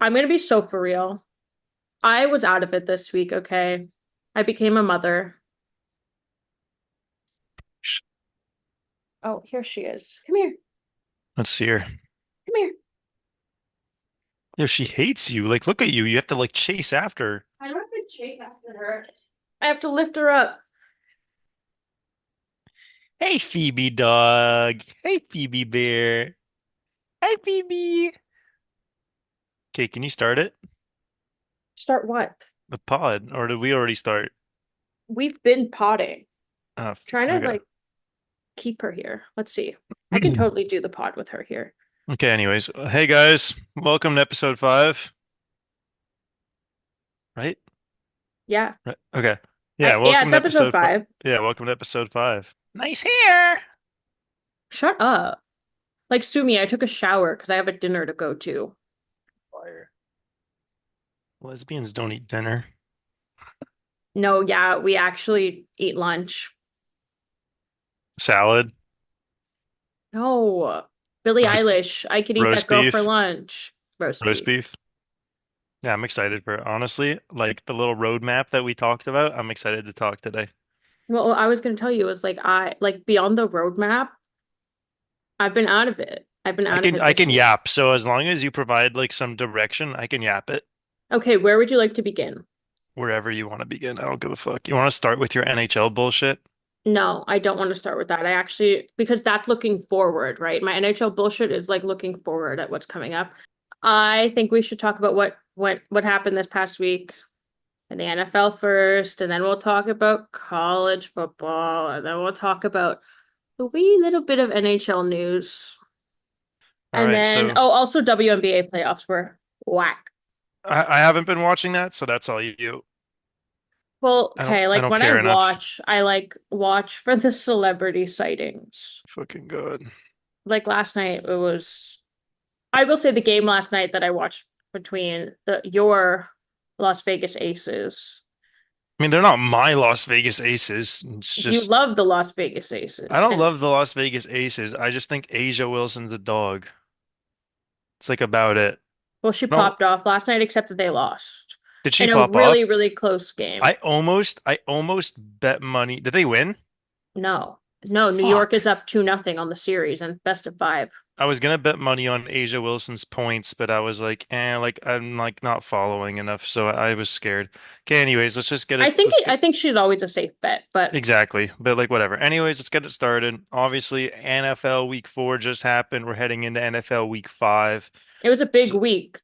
I'm gonna be so for real. I was out of it this week, okay? I became a mother. Oh, here she is. Come here. Let's see her. Come here. Yo, she hates you. Like, look at you. You have to like chase after her. I don't have to chase after her. I have to lift her up. Hey, Phoebe dog. Hey, Phoebe bear. Hi, Phoebe. Okay, can you start it? Start what? The pod, or did we already start? We've been potting. Oh, Trying to okay. like keep her here. Let's see. I can totally do the pod with her here. Okay, anyways. Hey guys, welcome to episode 5, right? Yeah. Right. Okay. Yeah, Yeah, welcome it's to episode episode 5. 5. Yeah, welcome to episode 5. Nice hair. Shut up. Like, sue me, I took a shower because I have a dinner to go to. Fire. Lesbians don't eat dinner. No, yeah, we actually eat lunch. Salad, No. Billie roast Eilish, I could eat that roast girl for beef, lunch. Roast roast beef. beef. Yeah, I'm excited for it. Honestly, like the little roadmap that we talked about, I'm excited to talk today. Well, I was gonna tell you is like I like beyond the roadmap, I've been out of it. I've been I out of can it I this can week. yap. So as long as you provide like some direction, I can yap it Okay, where would you like to begin? wherever you want to begin. I don't give a fuck. You want to start with your NHL bullshit? No, I don't want to start with that. I actually, because that's looking forward, right? My NHL bullshit is like looking forward at what's coming up. I think we should talk about what happened this past week in the NFL first, and then we'll talk about college football, and then we'll talk about a wee little bit of NHL news. All And right. then, So oh, also WNBA playoffs were whack. I haven't been watching that, so that's all you. Well, I don't okay, I like don't when I care enough. watch, I like watch for the celebrity sightings. Fucking good. Like last night, it was, I will say the game last night that I watched between your Las Vegas Aces. I mean, they're not my Las Vegas Aces. It's You just love the Las Vegas I Aces. don't And love the Las Vegas Aces. I just think Asia Wilson's a dog. It's like about it. well, she No, popped off last night, except that they lost did she in a pop really, off? really close game. I almost bet money. Did they win? No, no, New York is Fuck. up 2-0 on the series and best of five. I was gonna bet money on Asia Wilson's points, but I was like, like I'm like not following enough, so I was scared. Okay, anyways, let's just get it. Let's I get think she's always a safe bet, but exactly, but like whatever. Anyways, let's get it started. Obviously, NFL Week 4 just happened. We're heading into NFL Week 5. it was a big So week.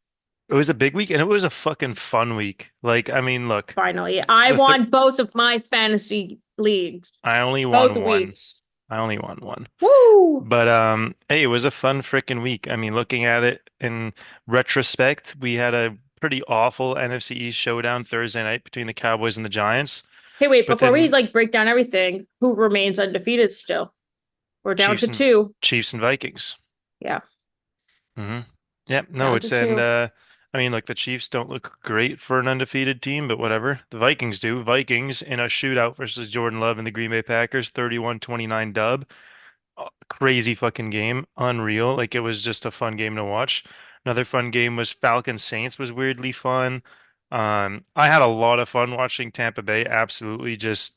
it was a big week, and it was a fucking fun week. Like, I mean, look, Finally, I the th won both of my fantasy leagues, I only both won one. weeks. I only won one. Woo! But hey, it was a fun freaking week. I mean, looking at it in retrospect, we had a pretty awful NFC East showdown Thursday night between the Cowboys and the Giants. Hey, wait, But before we then like break down everything, who remains undefeated still? We're down Chiefs to and two. Chiefs and Vikings. Yeah, hmm Yep, no, down to it's and two. I mean, like the Chiefs don't look great for an undefeated team, but whatever. The Vikings do. Vikings in a shootout versus Jordan Love and the Green Bay Packers, 31-29 dub. Crazy fucking game. Unreal. Like it was just a fun game to watch. Another fun game was Falcons Saints was weirdly fun. I had a lot of fun watching Tampa Bay absolutely just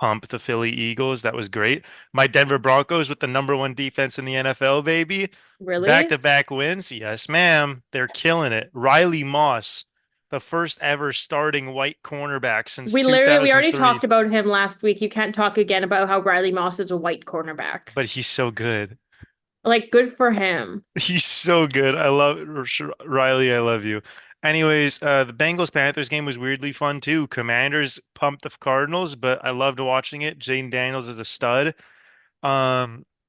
pump the Philly Eagles. That was great. My Denver Broncos with the number one defense in the NFL, baby. Really? Back-to-back wins. Yes, ma'am. They're killing it. Riley Moss, the first ever starting white cornerback since We already 2003. talked about him last week. You can't talk again about how Riley Moss is a white cornerback. But he's so good. Like, good for him. He's so good. I love Riley. I love you. Anyways, the Bengals Panthers game was weirdly fun too. Commanders pumped the Cardinals, but I loved watching it. Jane Daniels is a stud.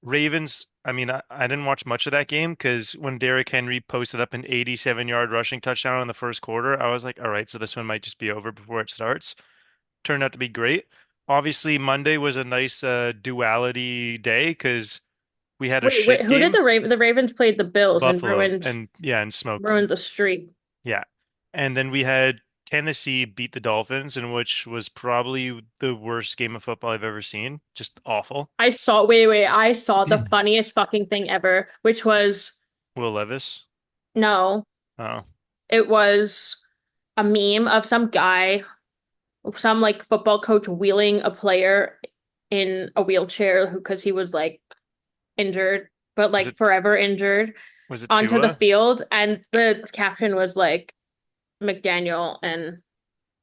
Ravens. I mean, I didn't watch much of that game because when Derrick Henry posted up an 87-yard rushing touchdown in the first quarter, I was like, all right, so this one might just be over before it starts. Turned out to be great. Obviously, Monday was a nice duality day because we had a Wait, shit who did game. The Ravens played the Bills and Buffalo and yeah, and smoked ruined them. the streak. Yeah. And then we had Tennessee beat the Dolphins, in which was probably the worst game of football I've ever seen. Just awful. I saw the funniest fucking thing ever, which was Will Levis. no, Oh. It was a meme of some guy, some like football coach wheeling a player in a wheelchair who because he was like injured, but Was like it forever injured was it onto the Tua? field. And the caption was like McDaniel and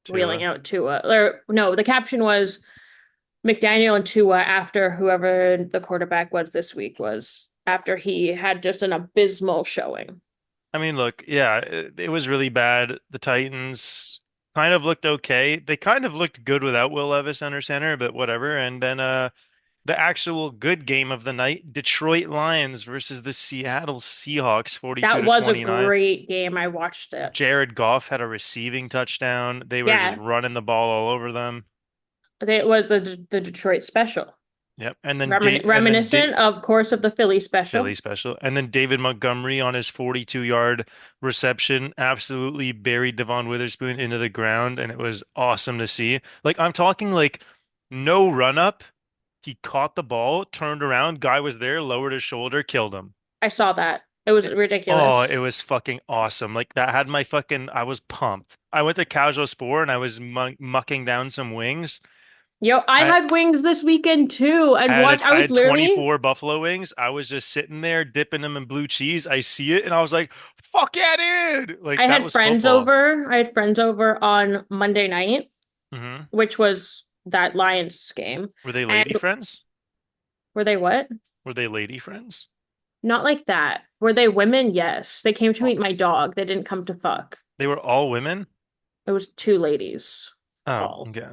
wheeling Tua. out Tua. Or no, the caption was McDaniel and Tua after whoever the quarterback was this week was after he had just an abysmal showing. I mean, look, yeah, it was really bad. The Titans kind of looked okay. They kind of looked good without Will Levis under center, but whatever. And then the actual good game of the night, Detroit Lions versus the Seattle Seahawks, 42 That to was a 29. great game. I watched it. Jared Goff had a receiving touchdown. They were just Yeah, running the ball all over them. it was the Detroit special. Yep. And then Reminiscent, of course, of the Philly Philly special. special. And then David Montgomery on his 42-yard reception absolutely buried Devon Witherspoon into the ground, and it was awesome to see. Like I'm talking like no run up. He caught the ball, turned around, guy was there, lowered his shoulder, killed him. I saw that. It was Oh, ridiculous. it was fucking awesome. Like that had my fucking I was pumped. I went to Casual Sport and I was mucking down some wings. Yo, I I had wings this weekend too, I and had watch. I I was had literally 24 buffalo wings. I was just sitting there dipping them in blue cheese. I see it and I was like, "Fuck yeah, dude!" Like I that had was friends football. over. I had friends over on Monday night, Hmm. which was that Lions game. Were they And lady friends? were they what? Were they lady friends? Not like that. Were they women? Yes. They came to Oh, meet my dog. They didn't come to fuck. they were all women? It was two ladies, Oh, all. okay.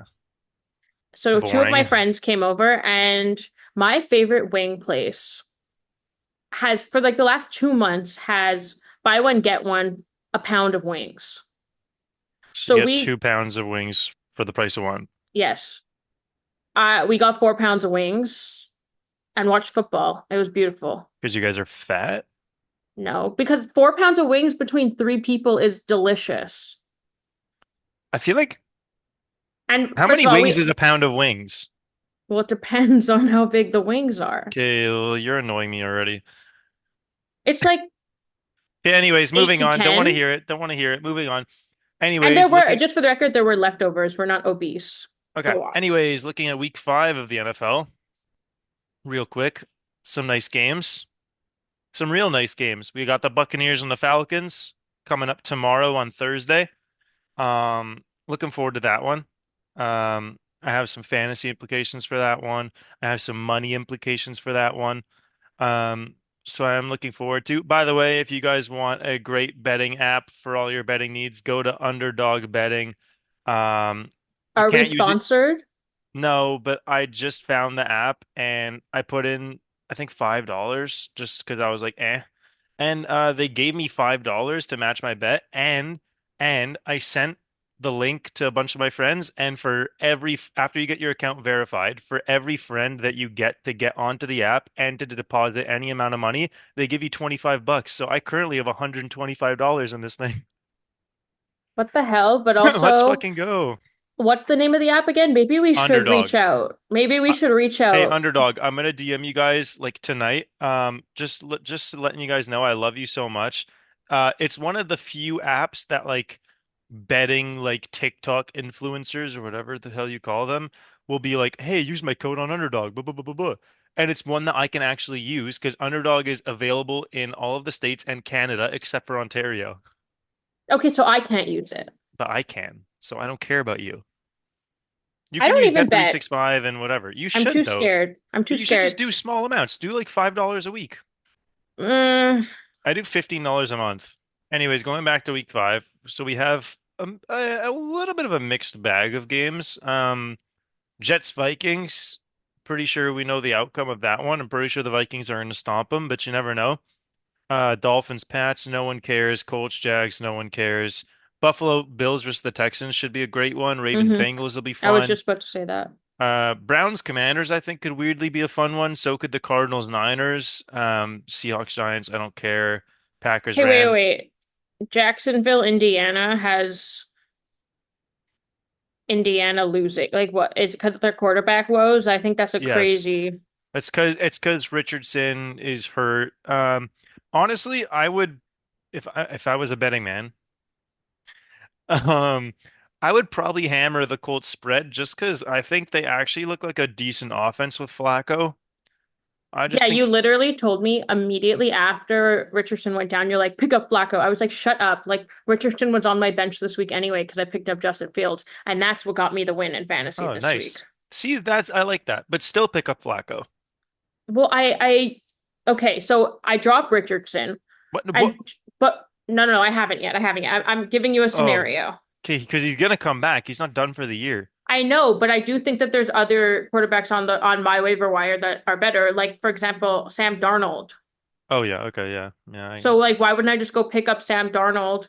So two of my Boring. friends came over, and my favorite wing place has, for like the last 2 months, has buy one, get one, a pound of wings. So So you get we, 2 pounds of wings for the price of one yes, we got 4 pounds of wings and watched football. It was beautiful. because you guys are fat. No, because 4 pounds of wings between three people is delicious. I feel like And how first many of all, wings is a pound of wings? well, it depends on how big the wings are. Okay, well, you're annoying me already. It's like Okay, anyways, eight moving to on. Don't want to 10. hear it. Don't want to hear it. Moving on. And there Anyways, were, looking just for the record, there were leftovers. We're not obese. okay. Go on. Anyways, looking at week 5 of the NFL, real quick. Some nice games. Some real nice games. We got the Buccaneers and the Falcons coming up tomorrow on Thursday. Looking forward to that one. I have some fantasy implications for that one. I have some money implications for that one. Um, so I'm looking forward to. By the way, if you guys want a great betting app for all your betting needs, go to Underdog Betting. You Are we can't use it. sponsored? No, but I just found the app and I put in, I think $5 just because I was like, eh. And they gave me $5 to match my bet, and I sent the link to a bunch of my friends. And for every after you get your account verified, for every friend that you get to get onto the app and to deposit any amount of money, they give you $25. So I currently have $125 in this thing. What the hell? But Let's also, fucking go. what's the name of the app again? Maybe we should reach Underdog. out. Maybe we Uh, should reach Hey, out. Underdog, I'm gonna DM you guys like tonight. Just letting you guys know I love you so much. It's one of the few apps that like betting like TikTok influencers or whatever the hell you call them will be like, hey, use my code on Underdog, blah blah blah blah blah. And it's one that I can actually use because Underdog is available in all of the states and Canada except for Ontario. Okay, so I can't use it. But I can, so I don't care about you. You I can don't use even bet. Bet365 and whatever. You I'm too should though. scared. I'm too You should just scared. do small amounts. Do like $5 a week. Mm, I do $15 a month. Anyways, going back to week 5, so we have a little bit of a mixed bag of games. Jets Vikings. Pretty sure we know the outcome of that one. I'm pretty sure the Vikings are going to stomp them, but you never know. Dolphins Pats, no one cares. Colts Jags, no one cares. Buffalo Bills versus the Texans should be a great one. Ravens hmm Bengals will be I was fun. just about to say that. Browns Commanders, I think could weirdly be a fun one. So could the Cardinals Niners. Seahawks Giants, I don't care. Packers Hey, wait, wait, Rams. wait. Jacksonville, Indiana has Indiana losing. Like, what? Is it because of their quarterback woes? I think that's a Yes. crazy. It's because Richardson is hurt. Honestly, I would if I was a betting man, Um, I would probably hammer the Colts spread just because I think they actually look like a decent offense with Flacco. I just Yeah, you think, literally told me immediately after Richardson went down, you're like, pick up Flacco. I was like, shut up. Like, Richardson was on my bench this week anyway because I picked up Justin Fields, and that's what got me the win in fantasy oh, this week. nice. See, I like that, but still pick up Flacco. Well, okay, so I dropped Richardson, What? and but no, I haven't yet. I haven't yet. I'm giving you a Oh, scenario. okay, because he's gonna come back. He's not done for the year. I know, but I do think that there's other quarterbacks on my waiver wire that are better. Like, for example, Sam Darnold. Oh yeah, okay, yeah, yeah. So, like, why wouldn't I just go pick up Sam Darnold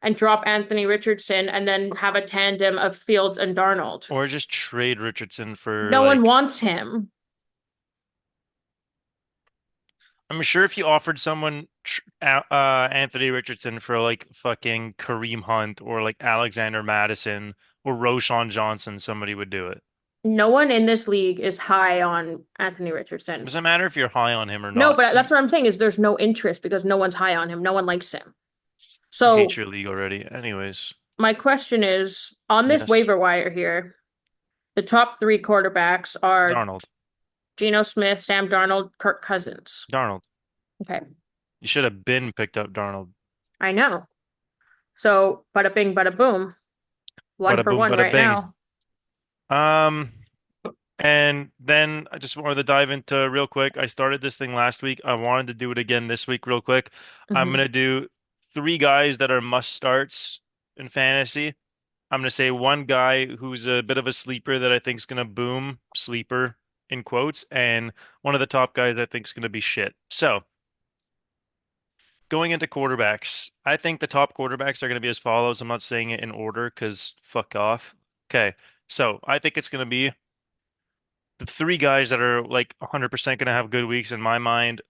and drop Anthony Richardson and then have a tandem of Fields and Darnold? Or just trade Richardson for No one like. wants him. I'm sure if you offered someone Anthony Richardson for like fucking Kareem Hunt or like Alexander Madison or Roshan Johnson, somebody would do it. No one in this league is high on Anthony Richardson. Doesn't matter if you're high on him or No, not. but that's what I'm saying is there's no interest because no one's high on him. No one likes him. I hate So your league already. Anyways, my question is on this yes, waiver wire here, the top three quarterbacks are Darnold. Geno Smith, Sam Darnold, Kirk Cousins. Darnold. Okay, You should have been picked up Darnold. I know. So bada bing, bada boom. One Bada for boom, one bada right bing. now. Um, and then I just wanted to dive into real quick. I started this thing last week. I wanted to do it again this week real quick. I'm Hmm. gonna do three guys that are must starts in fantasy. I'm gonna say one guy who's a bit of a sleeper that I think is gonna boom, sleeper in quotes, and one of the top guys I think is gonna be shit. So going into quarterbacks, I think the top quarterbacks are gonna be as follows. I'm not saying it in order because fuck off. Okay, so I think it's gonna be the three guys that are like 100% going to have good weeks in my mind,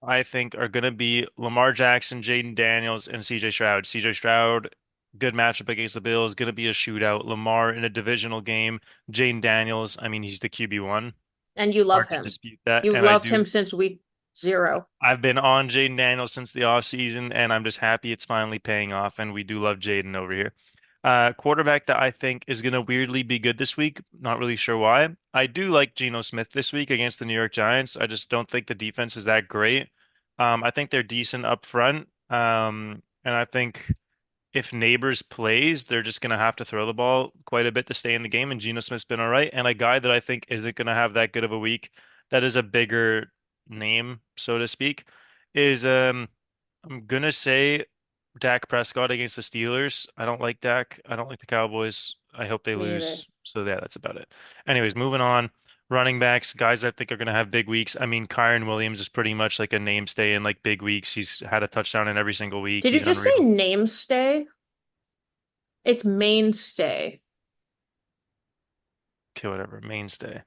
I think are going to be Lamar Jackson, Jaden Daniels, and CJ Stroud. CJ Stroud, good matchup against the Bills, going to be a shootout. Lamar in a divisional game. Jaden Daniels, I mean, he's the QB1. And you love Hard to him. dispute that. You've And I loved do, him since week zero. I've been on Jaden Daniels since the offseason, and I'm just happy it's finally paying off. And we do love Jaden over here. Quarterback that I think is going to weirdly be good this week. Not really sure why. I do like Geno Smith this week against the New York Giants. I just don't think the defense is that great. I think they're decent up front. And I think if Neighbors plays, they're just going to have to throw the ball quite a bit to stay in the game. And Geno Smith's been all right. And a guy that I think isn't going to have that good of a week, that is a bigger name, so to speak, is I'm gonna say Dak Prescott against the Steelers. I don't like Dak. I don't like the Cowboys. I hope they Me either. lose. So yeah, that's about it. Anyways, moving on. Running backs, guys I think are gonna have big weeks. I mean, Kyron Williams is pretty much like a mainstay in like big weeks. He's had a touchdown in every single week. Did you He's just say unreal. name stay? It's mainstay. Okay, whatever. Mainstay.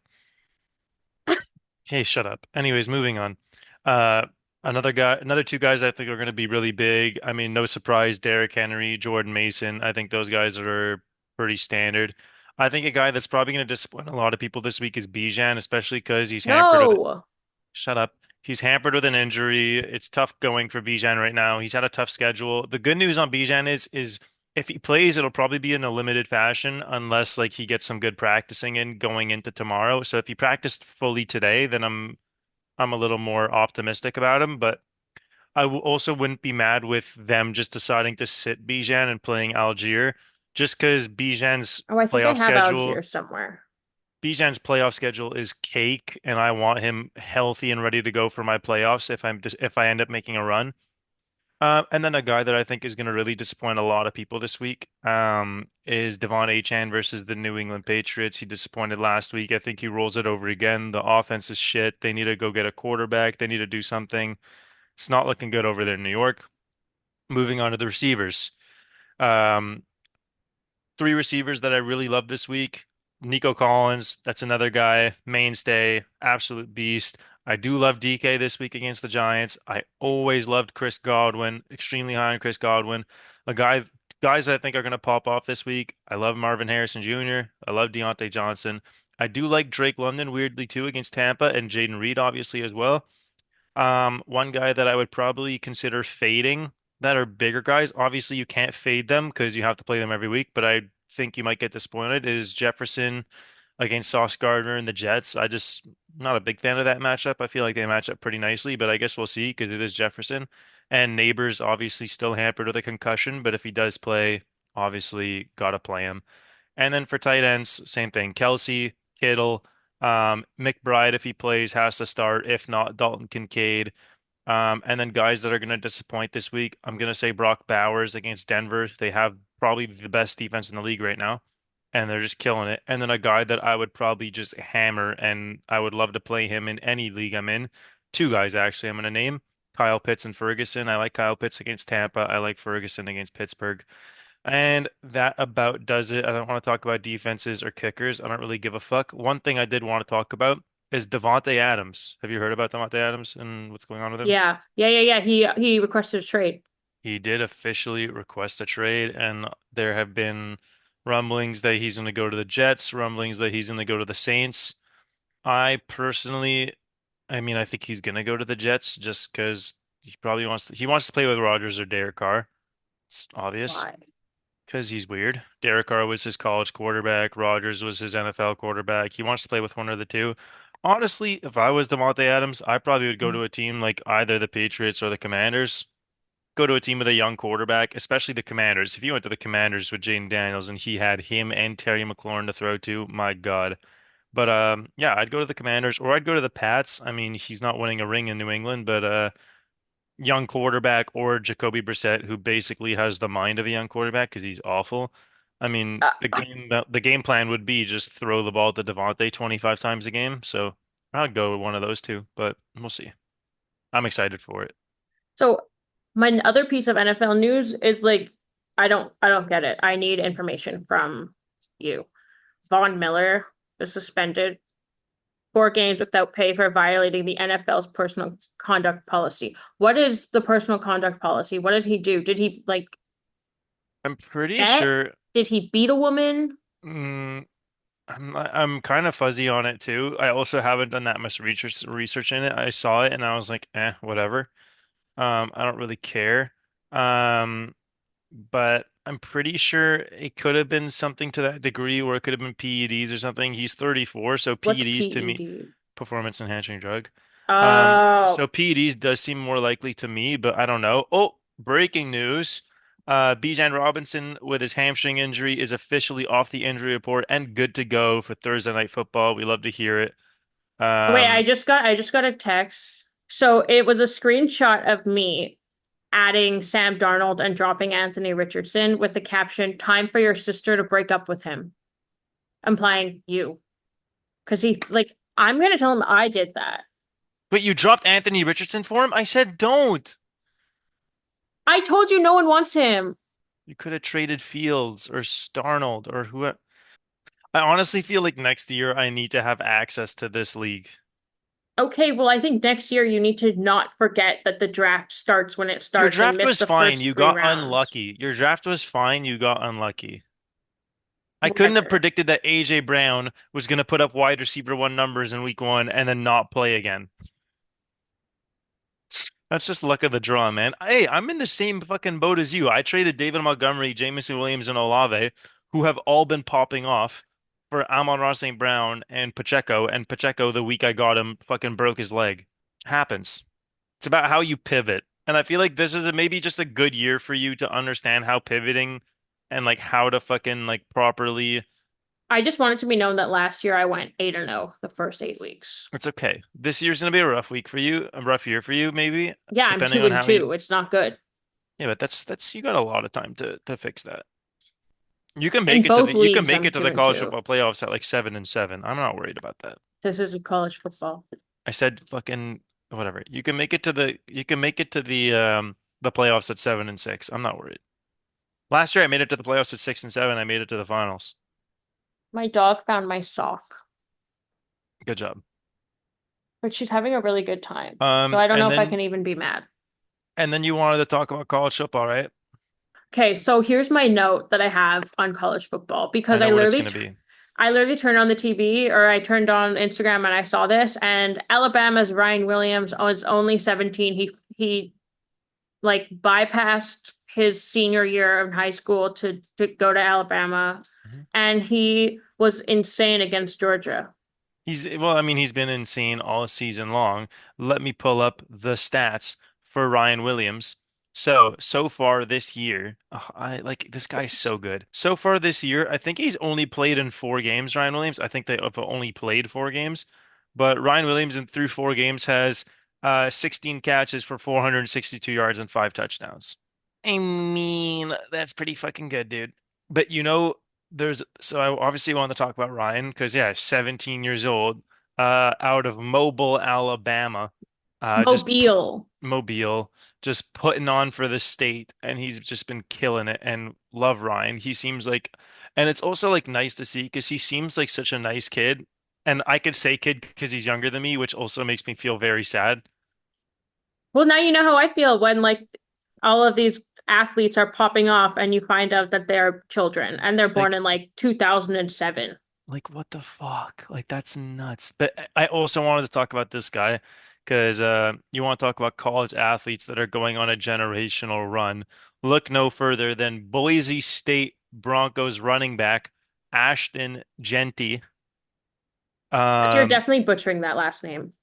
Hey, shut up. Anyways, moving on. Uh, another two guys I think are going to be really big. I mean, no surprise, Derrick Henry, Jordan Mason. I think those guys are pretty standard. I think a guy that's probably going to disappoint a lot of people this week is Bijan, especially because he's hampered with, No. shut up. He's hampered with an injury. It's tough going for Bijan right now. He's had a tough schedule. The good news on Bijan is if he plays, it'll probably be in a limited fashion unless like he gets some good practicing in going into tomorrow. So if he practiced fully today, then I'm a little more optimistic about him, but also wouldn't be mad with them just deciding to sit Bijan and playing Algier just because Oh, I think I playoff have schedule Algier somewhere. Bijan's playoff schedule is cake, and I want him healthy and ready to go for my playoffs if I end up making a run. And then a guy that I think is going to really disappoint a lot of people this week is Devon Achane versus the New England Patriots. He disappointed last week. I think he rolls it over again. The offense is shit. They need to go get a quarterback. They need to do something. It's not looking good over there in New York. Moving on to the receivers. Um, Three receivers that I really love this week. Nico Collins, that's another guy, mainstay, absolute beast. I do love DK this week against the Giants. I always loved Chris Godwin, extremely high on Chris Godwin. A guy, guys that I think are going to pop off this week. I love Marvin Harrison Jr. I love Deontay Johnson. I do like Drake London weirdly too against Tampa and Jaden Reed obviously as well. One guy that I would probably consider fading. that are bigger guys. Obviously, you can't fade them because you have to play them every week, but I think you might get disappointed. Is Jefferson against Sauce Gardner and the Jets? I just not a big fan of that matchup. I feel like they match up pretty nicely, but I guess we'll see because it is Jefferson. And Neighbors obviously still hampered with a concussion, but if he does play, obviously gotta play him. And then for tight ends, same thing. Kelsey, Kittle, McBride, if he plays, has to start. If not, Dalton Kincaid. And then guys that are going to disappoint this week, I'm going to say Brock Bowers against Denver. They have probably the best defense in the league right now, and they're just killing it. And then a guy that I would probably just hammer, and I would love to play him in any league I'm in. Two guys, actually, I'm going to name Kyle Pitts and Ferguson. I like Kyle Pitts against Tampa. I like Ferguson against Pittsburgh. And that about does it. I don't want to talk about defenses or kickers. I don't really give a fuck. One thing I did want to talk about is Devontae Adams. Have you heard about Devontae Adams and what's going on with him? Yeah. He requested a trade. He did officially request a trade, and there have been rumblings that he's going to go to the Jets, rumblings that he's going to go to the Saints. I personally, I mean, I think he's going to go to the Jets just because he wants to play with Rodgers or Derek Carr. It's obvious. Why? Because he's weird. Derek Carr was his college quarterback. Rodgers was his NFL quarterback. He wants to play with one of the two. Honestly, if I was Devontae Adams, I probably would go to a team like either the Patriots or the Commanders. Go to a team with a young quarterback, especially the Commanders. If you went to the Commanders with Jaden Daniels and he had him and Terry McLaurin to throw to, my God. But yeah, I'd go to the Commanders or I'd go to the Pats. I mean, he's not winning a ring in New England, but young quarterback or Jacoby Brissett, who basically has the mind of a young quarterback because he's awful. I mean, Uh, the game plan would be just throw the ball to Devontae 25 times a game. So I'd go with one of those two, but we'll see. I'm excited for it. so my other piece of NFL news is like, I don't get it. I need information from you. Von Miller is suspended 4 games without pay for violating the NFL's personal conduct policy. What is the personal conduct policy? What did he do? Did he like I'm pretty bet? sure. Did he beat a woman? mm, I'm kind of fuzzy on it too. I also haven't done that much research in it. I saw it and I was like, whatever. I don't really care. Um, but I'm pretty sure it could have been something to that degree, or it could have been PEDs or something. He's 34, so What's PEDs to me, PED? performance enhancing drug. So Oh, PEDs does seem more likely to me, but I don't know. Oh, breaking news. Bijan Robinson with his hamstring injury is officially off the injury report and good to go for Thursday Night Football. We love to hear it. wait, Um, I just got a text. So it was a screenshot of me adding Sam Darnold and dropping Anthony Richardson with the caption, "Time for your sister to break up with him," implying you. Because he like I'm gonna tell him I did that. but you dropped Anthony Richardson for him? I said don't. I told you no one wants him. You could have traded Fields or Starnold or who. I honestly feel like next year I need to have access to this league. Okay, well, I think next year you need to not forget that the draft starts when it Your starts and draft miss was the fine. first You three got rounds. unlucky. Your draft was fine. You got unlucky. I couldn't have Whatever. predicted that AJ Brown was going to put up wide receiver one numbers in week one and then not play again. That's just luck of the draw, man. Hey, I'm in the same fucking boat as you. I traded David Montgomery, Jameson Williams, and Olave, who have all been popping off for Amon-Ra St. Brown and Pacheco, the week I got him, fucking broke his leg. Happens. It's about how you pivot. And I feel like this is maybe just a good year for you to understand how pivoting and like how to fucking like properly. I just want it to be known that last year I went 8-0 the first 8 weeks. It's okay. This year's gonna be a rough week for you, a rough year for you, maybe, Yeah, I'm depending two on and how you. two. It's not good. Yeah, but that's you got a lot of time to fix that. In both You can leagues, make I'm it to two the and college two. football playoffs at like 7-7. I'm not worried about that. This is college football. I said fucking whatever. You can make it to the playoffs at 7-6. I'm not worried. Last year I made it to the playoffs at 6-7. I made it to the finals. My dog found my sock, Good job. but she's having a really good time. So I don't know if I can even be mad. And then you wanted to talk about college football, right? Okay, so here's my note that I have on college football I because know what it's gonna be. I literally turned on the TV or I turned on Instagram and I saw this and Alabama's Ryan Williams is only 17. He like bypassed his senior year of high school to go to Alabama, Mhm. and he was insane against Georgia. Well, I mean, he's been insane all season long. Let me pull up the stats for Ryan Williams. So far this year, I like this guy's so good. So far this year, I think he's only played in 4 games, Ryan Williams. I think they have only played 4 games, but Ryan Williams in through 4 games has 16 catches for 462 yards and 5 touchdowns. I mean, that's pretty fucking good, dude. But I obviously want to talk about Ryan because yeah, 17 years old, out of Mobile, Alabama, Mobile. Mobile, just putting on for the state, and he's just been killing it. And love Ryan. He seems like, and it's also like nice to see because he seems like such a nice kid. And I could say kid because he's younger than me, which also makes me feel very sad. Well, now you know how I feel when like all of these athletes are popping off and you find out that they're children and they're born Like in like 2007. Like what the fuck? Like that's nuts. But I also wanted to talk about this guy because you want to talk about college athletes that are going on a generational run. Look no further than Boise State Broncos running back Ashton Genty. You're Um, definitely butchering that last name.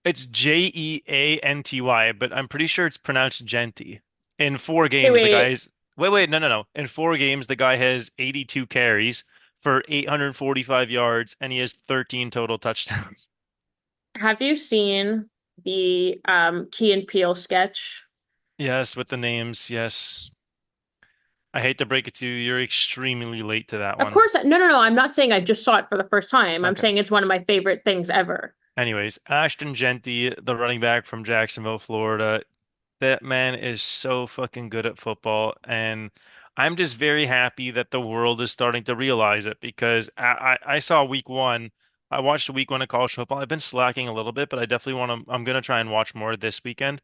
it's Jeanty, but I'm pretty sure it's pronounced Genty. In four Hey, games, the wait, guy's wait, no, no, no. In 4 games, the guy has 82 carries for 845 yards, and he has 13 total touchdowns. have you seen the Key and Peele sketch? Yes, with the names, yes. I hate to break it to you, you're extremely late to that Of one. course, no, no, no. I'm not saying I just saw it for the first time. I'm Okay. saying it's one of my favorite things ever. Anyways, Ashton Genty, the running back from Jacksonville, Florida, that man is so fucking good at football, and I'm just very happy that the world is starting to realize it because I saw week one. I watched week one of college football. I've been slacking a little bit, but I definitely want to. I'm gonna try and watch more this weekend.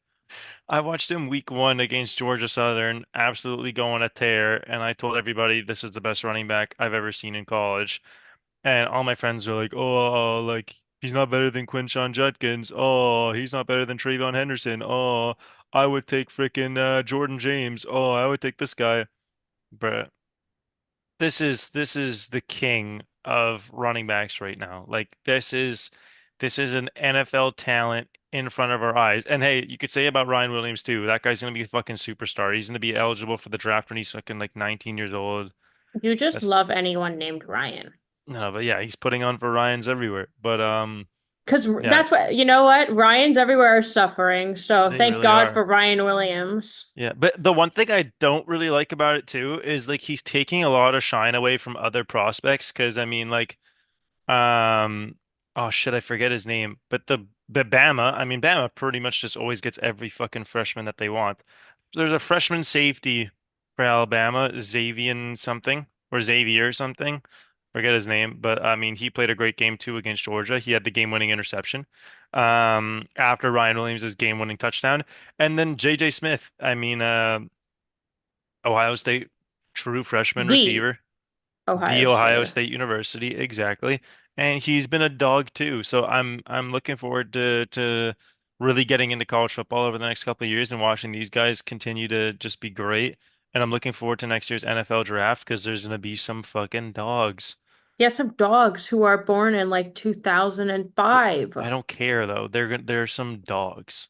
I watched him week one against Georgia Southern, absolutely go on a tear, and I told everybody this is the best running back I've ever seen in college. And all my friends are like, "Oh, like he's not better than Quinshon Judkins. Oh, he's not better than Trayvon Henderson. Oh, I would take frickin' Jordan James. Oh, I would take this guy." But this is the king of running backs right now. Like this is an NFL talent in front of our eyes. And hey, you could say about Ryan Williams too. That guy's gonna be a fucking superstar. He's gonna be eligible for the draft when he's fucking like 19 years old. You just That's love anyone named Ryan. no, but yeah, he's putting on for Ryans everywhere. But Because yeah, that's what, you know what? Ryan's everywhere is suffering. So they thank really God are. for Ryan Williams. Yeah, but the one thing I don't really like about it too is like he's taking a lot of shine away from other prospects. Because I mean, like, Um, oh shit, I forget his name. But the Bama, I mean, Bama pretty much just always gets every fucking freshman that they want. There's a freshman safety for Alabama, Xavier something or Xavier something. Forget his name, but I mean, he played a great game too against Georgia. He had the game-winning interception. After Ryan Williams' game-winning touchdown, and then J.J. Smith. I mean, Ohio State true freshman The receiver. Ohio The Ohio State. State University, exactly. And he's been a dog too. So I'm looking forward to really getting into college football over the next couple of years and watching these guys continue to just be great. And I'm looking forward to next year's NFL draft because there's gonna be some fucking dogs. He has some dogs who are born in like 2005. I don't care though. There's some dogs.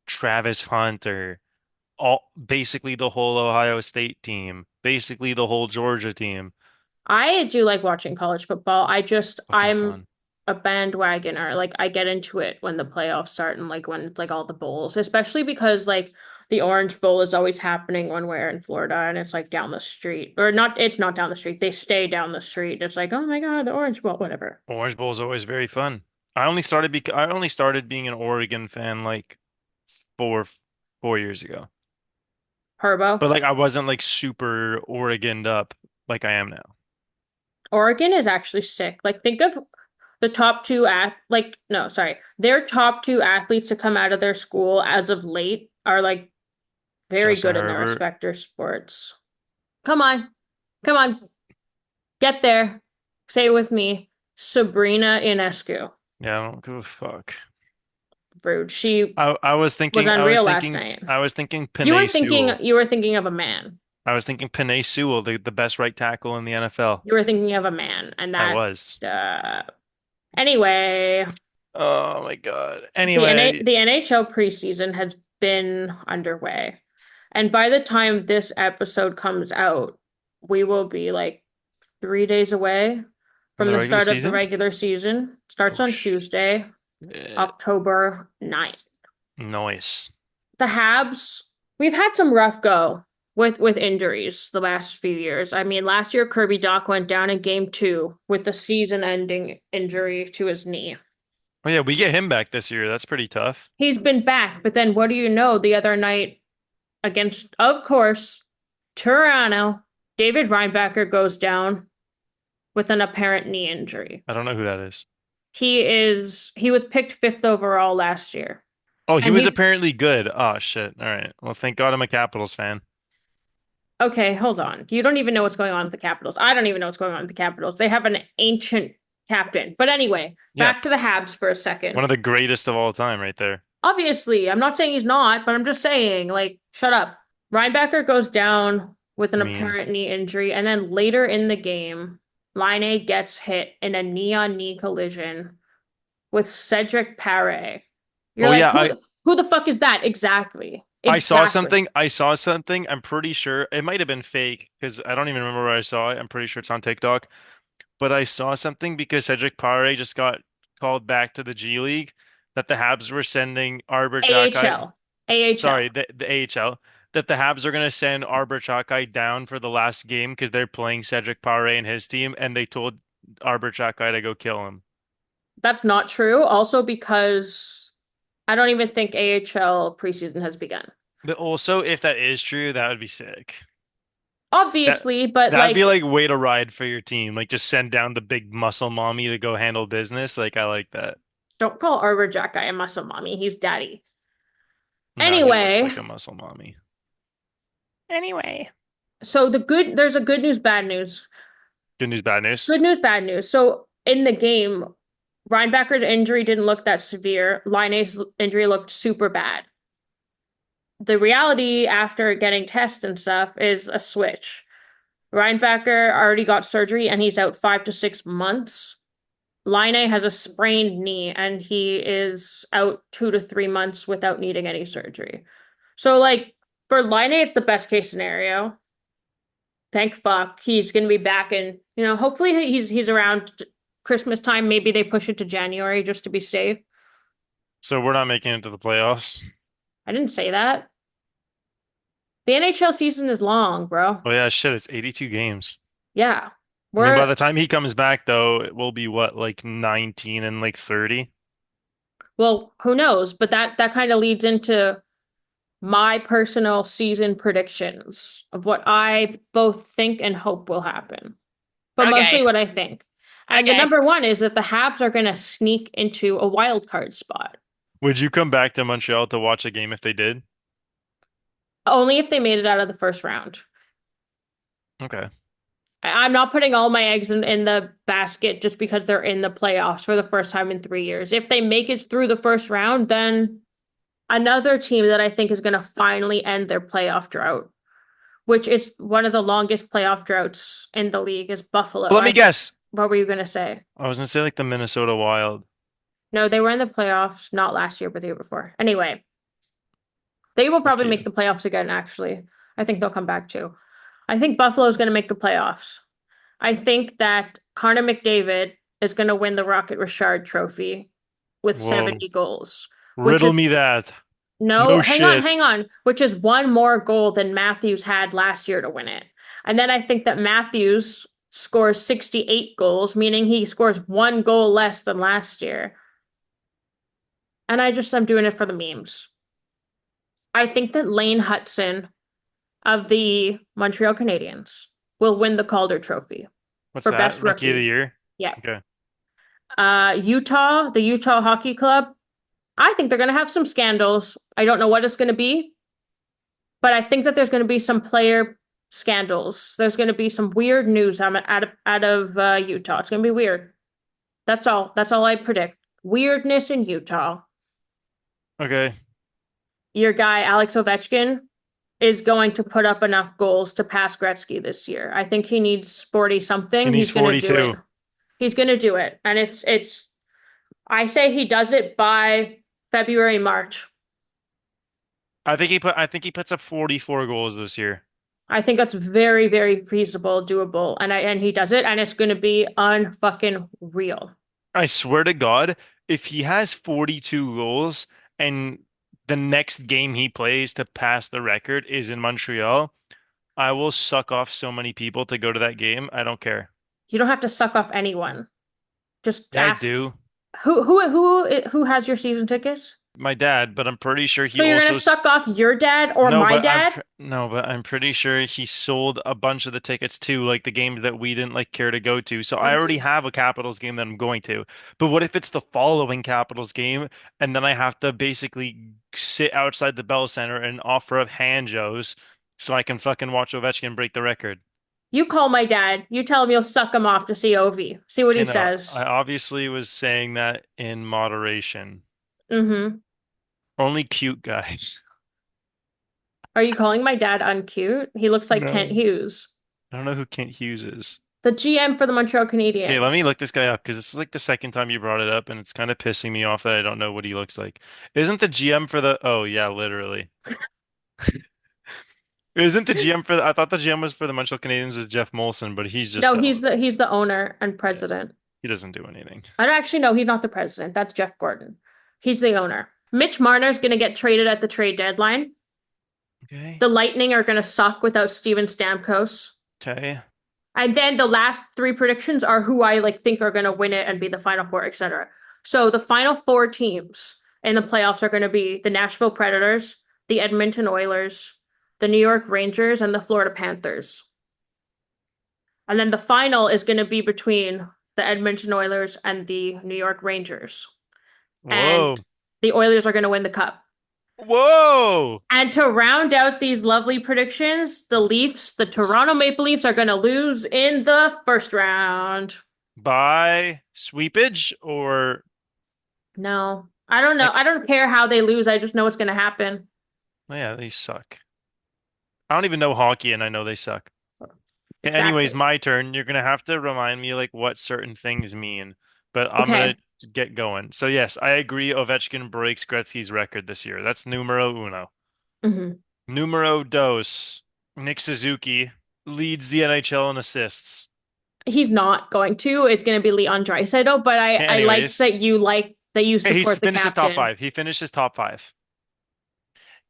Travis Hunter, all basically the whole Ohio State team, basically the whole Georgia team. I do like watching college football. Fucking I'm fun. a bandwagoner. Like I get into it when the playoffs start and like when it's like all the bowls, especially because like the Orange Bowl is always happening when we're in Florida and it's like down the street. Or not, it's not down the street. They stay down the street. It's like, oh my God, the Orange Bowl, whatever. Orange Bowl is always very fun. I only started being an Oregon fan like four 4 years ago. Herbo. But like I wasn't like super Oregoned up like I am now. Oregon is actually sick. Like think of the top two at like no, sorry. Their top two athletes to come out of their school as of late are like very Justin good in their Herbert. respective sports. Come on. Come on. Get there. Say it with me. Sabrina Ionescu. Yeah, I don't give a fuck. rude. She I was was thinking, I was unreal last thinking, night. I was thinking Penei Sewell. You were thinking of a man. I was thinking Penei Sewell, the best right tackle in the NFL. You were thinking of a man, and I that was. uh anyway, Oh my God. Anyway, the NHL preseason has been underway. And by the time this episode comes out, we will be like 3 days away from from the the regular start of the season? regular season. Starts Oh on Tuesday, shit. October 9th. Nice. The Habs, we've had some rough go with injuries the last few years. I mean, last year Kirby Doc went down in game 2 with the season-ending injury to his knee. Oh yeah, we get him back this year. That's pretty tough. He's been back, but then what do you know? The other night against, of course, Toronto, David Reinbacher goes down with an apparent knee injury. I don't know who that is. He was picked fifth overall last year. Oh, he And was he apparently good. Oh shit. All right. Well, thank God I'm a Capitals fan. Okay, hold on. You don't even know what's going on with the Capitals. I don't even know what's going on with the Capitals. They have an ancient captain. But anyway, Yeah, back to the Habs for a one second. of the greatest of all time right there. Obviously, I'm not saying he's not, but I'm just saying, like, shut up. Reinbacher goes down with an Mean. apparent knee injury, and then later in the game, Line gets hit in a knee-on-knee collision with Cedric Paré. You're Oh like, yeah, who the fuck is that? Exactly. I saw Exactly. something. I saw something. I'm pretty sure it might have been fake because I don't even remember where I saw it. I'm pretty sure it's on TikTok. But I saw something because Cedric Pare just got called back to the G League that the Habs were sending Arbor Xhekaj, AHL. AHL. sorry, the AHL, that the Habs are going to send Arbor Xhekaj down for the last game because they're playing Cedric Pare and his team, and they told Arbor Xhekaj to go kill him. That's not true. Also, because I don't even think AHL preseason has begun. But also, if that is true, that would be sick. That Obviously, but that would be like, like way to ride for your team. Like just send down the big muscle mommy to go handle business. Like I like that. don't call Arbor Jack guy a muscle mommy. He's daddy. No, he looks Anyway, like a muscle mommy. Anyway. so there's a good news, bad news. Good news, bad news. Good news, bad news. So in the game, Reinbacker's injury didn't look that severe. Liney's injury looked super bad. The reality after getting tests and stuff is a switch. Reinbacker already got surgery and he's out 5 to 6 months. Line has a sprained knee and he is out 2 to 3 months without needing any surgery. So, like, for Line, it's the best case scenario. Thank fuck. He's gonna be back in, hopefully he's around Christmas time. Maybe they push it to January just to be safe. So we're not making it to the playoffs. I didn't say that. The NHL season is long, bro. Oh yeah, shit, it's 82 games. Yeah. I mean, by We're the time he comes back though, it will be what, like 19 and like 30? Well, who knows? But that kind of leads into my personal season predictions of what I both think and hope will happen, but mostly Okay. what I think. And the Okay. number one is that the Habs are going to sneak into a wild card spot, Would you come back to Montreal to watch a game if they did? only if they made it out of the first round. Okay. I'm not putting all my eggs in the basket just because they're in the playoffs for the first time in 3 years. If they make it through the first round, then another team that I think is going to finally end their playoff drought, which is one of the longest playoff droughts in the league, is Buffalo. Well, let me guess. What were you going to say? I was gonna say like the Minnesota Wild. No, they were in the playoffs, not last year, but the year before. Anyway, they will probably make Okay. the playoffs again, actually. I think they'll come back too. I think Buffalo is going to make the playoffs. I think that Connor McDavid is going to win the Rocket Richard Trophy with Whoa. 70 goals, which Riddle is me that. no, No shit. hang on, which is one more goal than Matthews had last year to win it. And then I think that Matthews scores 68 goals, meaning he scores one goal less than last year. And I'm doing it for the memes. I think that Lane Hudson of the Montreal Canadiens will win the Calder Trophy What's for that? best Rookie of the rookie. year? Yeah. Okay. Utah, the Utah Hockey Club, I think they're going to have some scandals. I don't know what it's going to be, but I think that there's going to be some player scandals. There's going to be some weird news out of Utah. It's going to be weird. That's all. That's all I predict. Weirdness in Utah. Okay. Your guy, Alex Ovechkin, is going to put up enough goals to pass Gretzky this year. I think he needs 40 He something. needs He's going to do it. 42. He's going to do it. And I say he does it by February, March. I think he puts up 44 goals this year. I think that's very, very feasible, doable. And he does it, and it's going to be unfucking real. I swear to God, if he has 42 goals and the next game he plays to pass the record is in Montreal, I will suck off so many people to go to that game. I don't care. You don't have to suck off anyone. Just Yeah, I ask do. who has your season tickets? My dad, but I'm pretty sure he So you're also gonna suck off your dad or no, my but dad? I'm pretty sure he sold a bunch of the tickets too, like the games that we didn't like care to go to. So I already Mhm. have a Capitals game that I'm going to. But what if it's the following Capitals game and then I have to basically sit outside the Bell Center and offer up hand joes so I can fucking watch Ovechkin break the record? You call my dad. You tell him you'll suck him off to see Ovi. See what Okay, he no, I says. obviously was saying that in moderation. Mm-hmm. Only cute guys. Are you calling my dad uncute? He looks like Kent No. Hughes, I don't know who Kent Hughes is. the GM for the Montreal Okay, let me Canadiens. look this guy up because this is like the second time you brought it up, and it's kind of pissing me off that I don't know what he looks like. Isn't the GM for the? Oh yeah, literally. Isn't the GM for the? I thought the GM was for the Montreal Canadiens with Jeff Molson, but he's just No, the owner. he's the owner and Yeah, president. he doesn't do anything. I don't actually know. He's not the president. That's Jeff Gordon. He's the owner. Mitch Marner's going to get traded at the trade deadline. Okay. The Lightning are going to suck without Steven Stamkos. Okay. And then the last three predictions are who I like think are going to win it and be the final four, etc. So the final four teams in the playoffs are going to be the Nashville Predators, the Edmonton Oilers, the New York Rangers, and the Florida Panthers. And then the final is going to be between the Edmonton Oilers and the New York Rangers. Whoa. And the Oilers are going to win the cup. Whoa. And to round out these lovely predictions, the Toronto Maple Leafs are going to lose in the first round. By sweepage or No, I don't know. like? I don't care how they lose. I just know it's going to happen. Oh, yeah, they suck. I don't even know hockey, and I know they suck. Okay, anyways, Exactly. my turn. You're gonna have to remind me like what certain things mean, but I'm gonna Okay. get going. So yes, I agree. Ovechkin breaks Gretzky's record this year. That's numero uno. Hmm. Numero dos. Nick Suzuki leads the NHL in assists. He's not going to. It's going to be Leon Draisaitl, but Okay, I anyways, like that you hey, he support the finishes top captain. five. He finishes top five.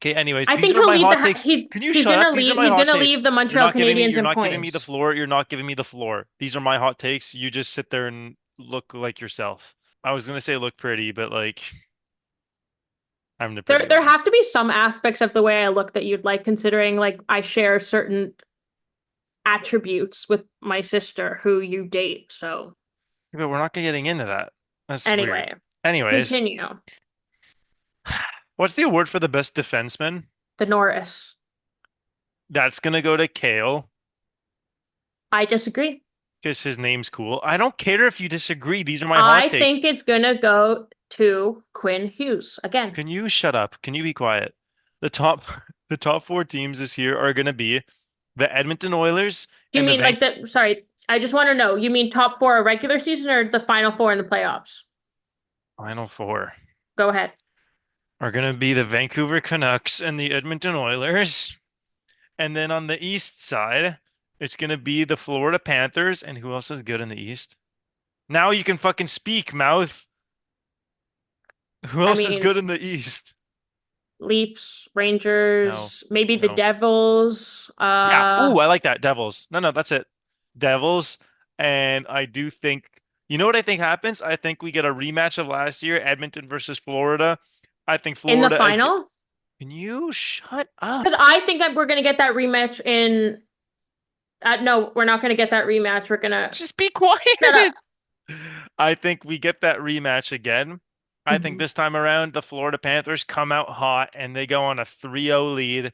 Okay, anyways, I these think are he'll my lead hot takes. Can you he's shut going up? to These are lead my he's going hot to leave takes. the Montreal Canadiens You're in not giving me the points. floor. You're not giving me the floor. These are my hot takes. You just sit there and look like yourself. I was gonna say look pretty, but like I'm the pretty There one. have to be some aspects of the way I look that you'd like, considering like I share certain attributes with my sister who you date. So But we're not getting into that. That's weird. anyway, Anyways, continue. what's the award for the best defenseman? The Norris. That's gonna go to Kale I disagree. because his name's cool. I don't care if you disagree. These are my hot I takes. think it's gonna go to Quinn Hughes again. Can you shut up? Can you be quiet? The top the top four teams this year are gonna be the Edmonton Oilers Do you and the mean like the, sorry, I just want to know, you mean top four regular season or the final four in the playoffs? Final four Go ahead. are gonna be the Vancouver Canucks and the Edmonton Oilers. And then on the east side, it's gonna be the Florida Panthers. And who else is good in the East? Now you can fucking speak, mouth. Who I else is mean, good in the East? Leafs, No, Rangers, maybe the no. Devils. Yeah. Ooh, I like that. Devils. No, no, that's it. Devils. And I do think, you know what I think happens? I think we get a rematch of last year, Edmonton versus Florida. I think In the Florida. final? Can you shut Because up? I think that we're gonna get that rematch in. No, we're not gonna get that rematch. We're gonna Just be shut up. quiet. I think we get that rematch again. I think Mhm. this time around, the Florida Panthers come out hot and they go on a 3-0 lead.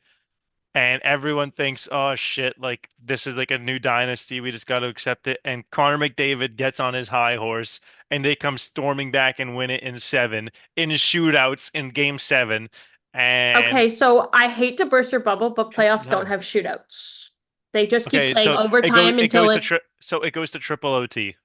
And everyone thinks, oh shit, like this is like a new dynasty. We just got to accept it. And Connor McDavid gets on his high horse and they come storming back and win it in seven in shootouts in game seven. And Okay, so I hate to burst your bubble, but playoffs don't no. have shootouts. They just keep Okay, playing so overtime it until goes to it's triple OT.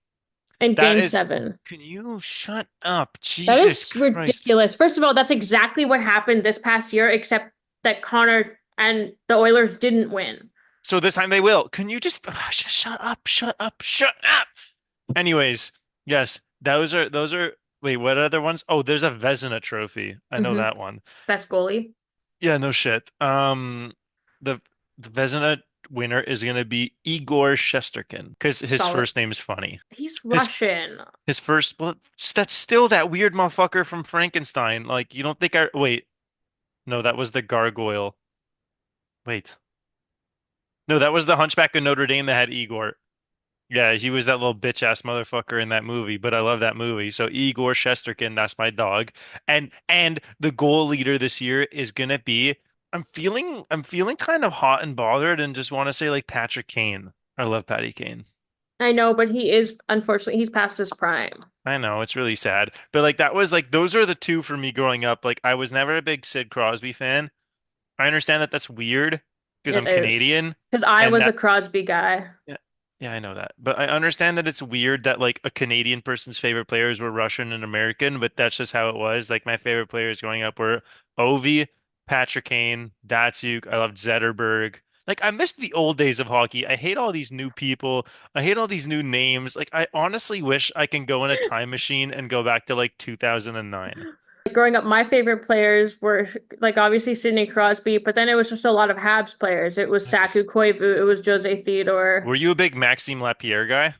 in That game is, seven. can you shut up? That Jesus is Christ. ridiculous. First of all, that's exactly what happened this past year, except that Connor and the Oilers didn't win. So this time they will. Can you just shut up, shut up, shut up? Anyways, yes, those are wait, what other ones? Oh, there's a Vezina trophy. I know Hmm. that one. Best goalie. Yeah, no shit. The the Vezina winner is gonna be Igor Shesterkin because his Solid. first name's funny. He's His Russian. his first well, that's still that weird motherfucker from Frankenstein. Like you don't think I wait. No, that was the gargoyle. Wait. No, that was the Hunchback of Notre Dame that had Igor. Yeah, he was that little bitch ass motherfucker in that movie, but I love that movie. So Igor Shesterkin, that's my dog. And the goal leader this year is gonna be I'm feeling kind of hot and bothered and just want to say like Patrick Kane. I love Patty Kane. I know, but he is, unfortunately, he's past his prime. I know it's really sad. But like that was like those are the two for me growing up. Like I was never a big Sid Crosby fan. I understand that that's weird because It I'm is. Canadian Because I and was a that Crosby guy. yeah, yeah, I know that. But I understand that it's weird that like a Canadian person's favorite players were Russian and American, but that's just how it was. Like my favorite players growing up were Ovi, Patrick Kane, Datsuk. I loved Zetterberg. Like I missed the old days of hockey. I hate all these new people. I hate all these new names. Like I honestly wish I can go in a time machine and go back to like 2009. Growing up, my favorite players were like obviously Sidney Crosby, but then it was just a lot of Habs players. It was I just Saku Koivu, it was Jose Theodore. were you a big Maxime Lapierre guy?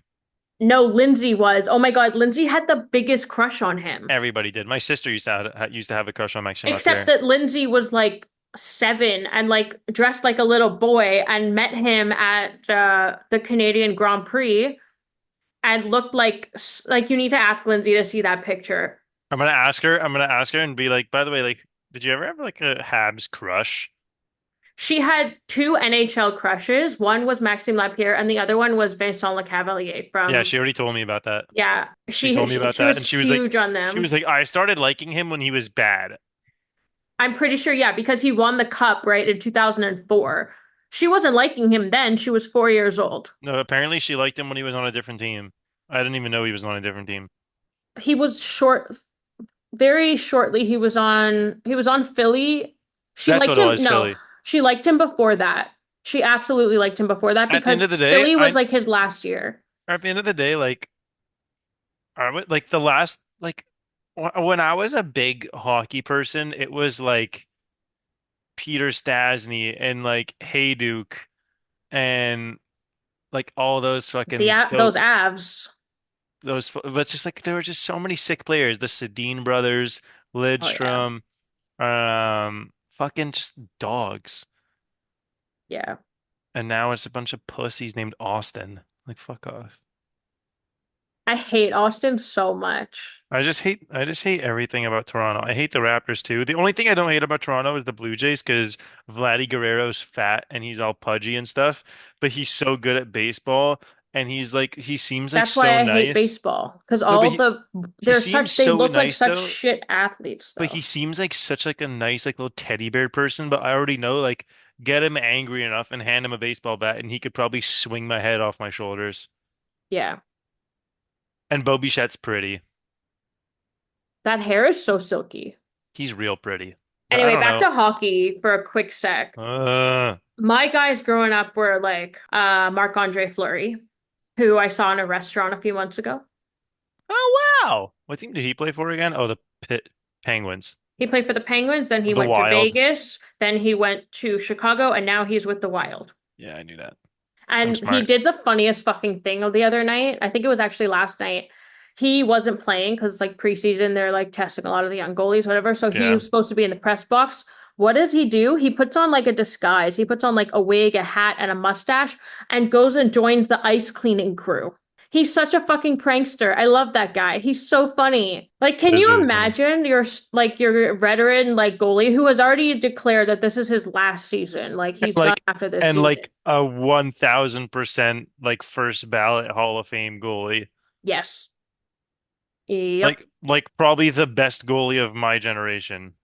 No, Lindsay was. Oh my God, Lindsay had the biggest crush on him. Everybody did. My sister used to have a crush on Maxime Except Lapierre. that Lindsay was like 7 and like dressed like a little boy and met him at the Canadian Grand Prix and looked like you need to ask Lindsay to see that picture. I'm gonna ask her. I'm gonna ask her and be like, by the way, like, did you ever have like a Habs crush? She had two NHL crushes. One was Maxime Lapierre, and the other one was Vincent Lecavalier Yeah, from, she already told me about that. yeah, She told me about she that, was and huge on she was them. like, I started liking him when he was bad. I'm pretty sure, yeah, because he won the cup, right, in 2004. She wasn't liking him then. She was 4 years old. No, apparently she liked him when he was on a different team. I didn't even know he was on a different team. He was short, very shortly. He was on Philly. She That's liked what it him. was, No, Philly. she liked him before that. She absolutely liked him before that At the end of the because day, Philly was I like his last year. at the end of the day, like, I would like the last like when I was a big hockey person, it was like Peter Stastny and like Hayduke and like all those fucking Those dope Avs. but it's just like there were just so many sick players. The Sedin brothers, Oh yeah. Lidstrom, fucking just dogs. Yeah. And now it's a bunch of pussies named Austin. Like fuck off. I hate Austin so much. I just hate everything about Toronto. I hate the Raptors too. The only thing I don't hate about Toronto is the Blue Jays because Vladdy Guerrero's fat and he's all pudgy and stuff, but he's so good at baseball and he seems like That's so why I hate nice. baseball because No, but all the he they're seems such they so look like nice such though. shit athletes But he though. seems like such like a nice like little teddy bear person, but I already know like get him angry enough and hand him a baseball bat and he could probably swing my head off my shoulders. Yeah. And Bo Bichette's pretty. That hair is so silky. He's real pretty. But I Anyway, don't back know. to hockey for a quick sec. Uh, My guys growing up were like Marc-Andre Fleury, who I saw in a restaurant a few months ago. oh wow. What team did he play for again? Oh, the Penguins. He played for the Penguins, then he The went to Wild. Vegas, then he went to Chicago, and now he's with the Wild. Yeah, I knew that. I'm And he smart. did the funniest fucking thing the other night. I think it was actually last night. He wasn't playing because like preseason, they're like testing a lot of the young goalies, whatever. So he Yeah. was supposed to be in the press box. What does he do? He puts on like a disguise. He puts on like a wig, a hat, and a mustache and goes and joins the ice cleaning crew. He's such a fucking prankster. I love that guy. He's so funny. Like, can That is you really funny. imagine your veteran like goalie who has already declared that this is his last season? Like he's done Like after this and season. like a 1000% like first ballot Hall of Fame goalie. Yes. Yep. Like probably the best goalie of my generation.